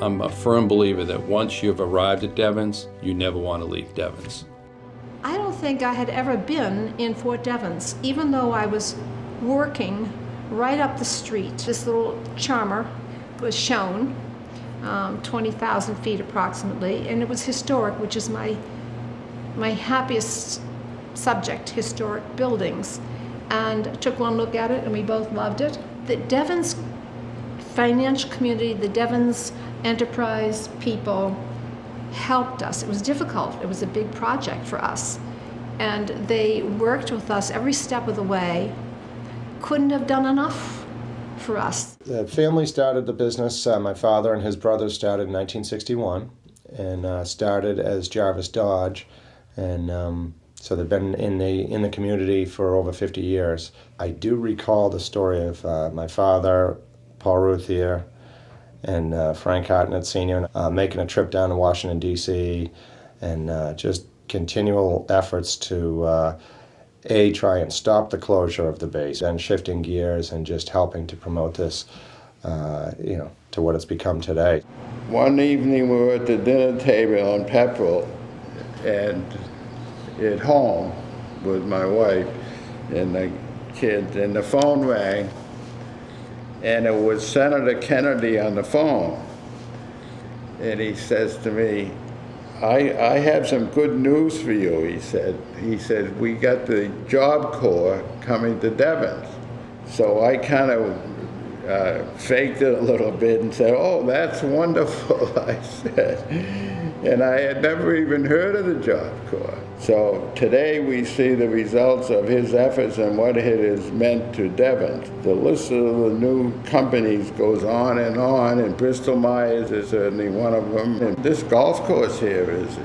I'm a firm believer that once you've arrived at Devens, you never want to leave Devens. I don't think I had ever been in Fort Devens, even though I was working right up the street. This little charmer was shown, 20,000 feet approximately, and it was historic, which is my happiest subject, historic buildings. And took one look at it and we both loved it. The Devens financial community, the Devens enterprise people helped us. It was difficult. It was a big project for us. And they worked with us every step of the way. Couldn't have done enough for us. The family started the business. My father and his brothers started in 1961 and started as Jarvis Dodge. And so they've been in the community for over 50 years. I do recall the story of my father, Paul Ruthier, and Frank Hartnett Sr. Making a trip down to Washington, D.C., and just continual efforts to try and stop the closure of the base, and shifting gears and just helping to promote this, to what it's become today. One evening we were at the dinner table on Pepperell and at home with my wife and the kids, and the phone rang, and it was Senator Kennedy on the phone. And he says to me, I have some good news for you, he said. He said, we got the Job Corps coming to Devens. So I kind of faked it a little bit and said, oh, that's wonderful, I said. And I had never even heard of the Job Corps. So today we see the results of his efforts and what it has meant to Devens. The list of the new companies goes on, and Bristol Myers is certainly one of them. And this golf course here is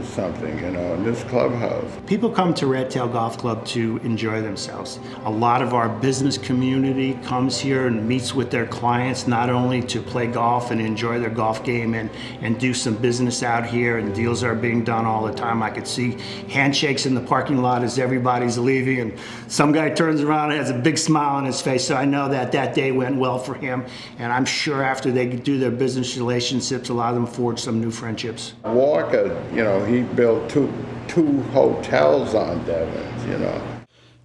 something, and this clubhouse. People come to Red Tail Golf Club to enjoy themselves. A lot of our business community comes here and meets with their clients, not only to play golf and enjoy their golf game and do some business out here, and deals are being done all the time. I could see handshakes in the parking lot as everybody's leaving, and some guy turns around and has a big smile on his face, so I know that that day went well for him, and I'm sure after they do their business relationships, a lot of them forge some new friendships. Walker, he built two hotels on Devens,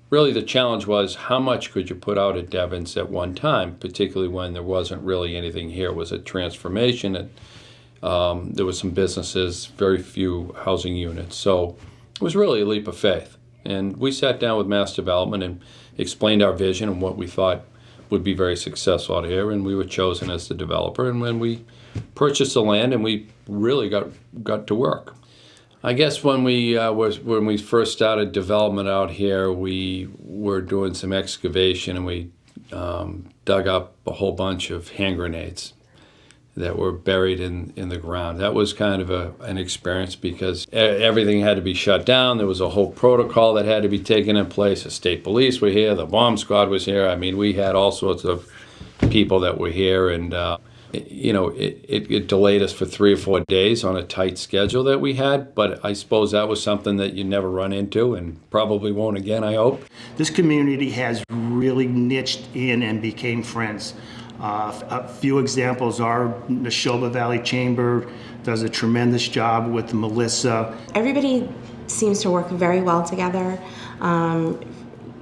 Really the challenge was how much could you put out at Devens at one time, particularly when there wasn't really anything here. It was a transformation, and there was some businesses, very few housing units. So it was really a leap of faith. And we sat down with MassDevelopment and explained our vision and what we thought would be very successful out here, and we were chosen as the developer. And when we purchased the land, and we really got to work. I guess when we first started development out here, we were doing some excavation, and we dug up a whole bunch of hand grenades that were buried in the ground. That was kind of an experience because everything had to be shut down. There was a whole protocol that had to be taken in place. The state police were here, the bomb squad was here. I mean, we had all sorts of people that were here, and it delayed us for 3 or 4 days on a tight schedule that we had, but I suppose that was something that you never run into and probably won't again, I hope. This community has really niched in and became friends. A few examples are the Neshoba Valley Chamber does a tremendous job with Melissa. Everybody seems to work very well together.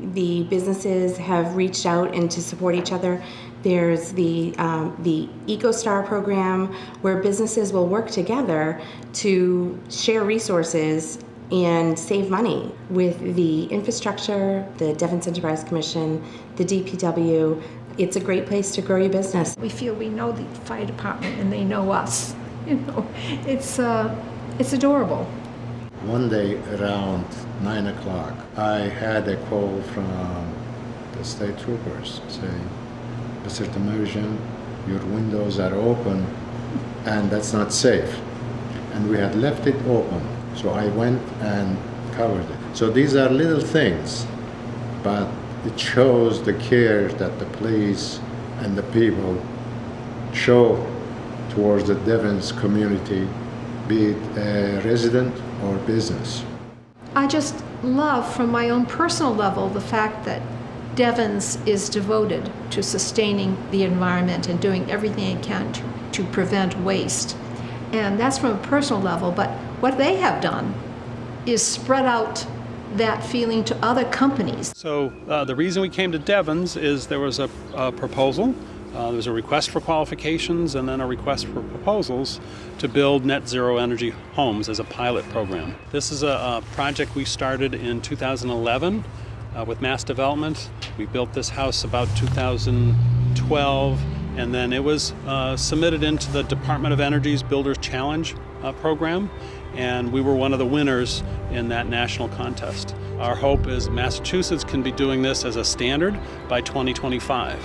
The businesses have reached out and to support each other. There's the EcoStar program where businesses will work together to share resources and save money with the infrastructure, the Devens Enterprise Commission, the DPW. It's a great place to grow your business. We feel we know the fire department and they know us. It's adorable. One day around 9 o'clock, I had a call from the state troopers saying, Mr. Temerian, your windows are open and that's not safe. And we had left it open. So I went and covered it. So these are little things, but it shows the care that the police and the people show towards the Devens community, be it a resident or business. I just love, from my own personal level, the fact that Devens is devoted to sustaining the environment and doing everything it can to prevent waste. And that's from a personal level, but what they have done is spread out that feeling to other companies. So the reason we came to Devens is there was a proposal, there was a request for qualifications and then a request for proposals to build net zero energy homes as a pilot program. This is a project we started in 2011 with MassDevelopment. We built this house about 2012, and then it was submitted into the Department of Energy's Builders Challenge program, and we were one of the winners in that national contest. Our hope is Massachusetts can be doing this as a standard by 2025,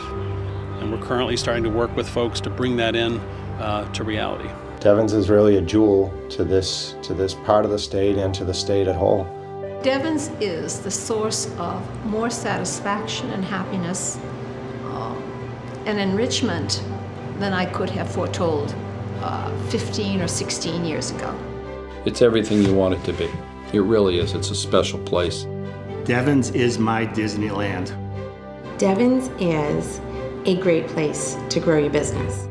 and we're currently starting to work with folks to bring that in to reality. Devens is really a jewel to this part of the state and to the state at whole. Devens is the source of more satisfaction and happiness and enrichment than I could have foretold 15 or 16 years ago. It's everything you want it to be. It really is. It's a special place. Devens is my Disneyland. Devens is a great place to grow your business.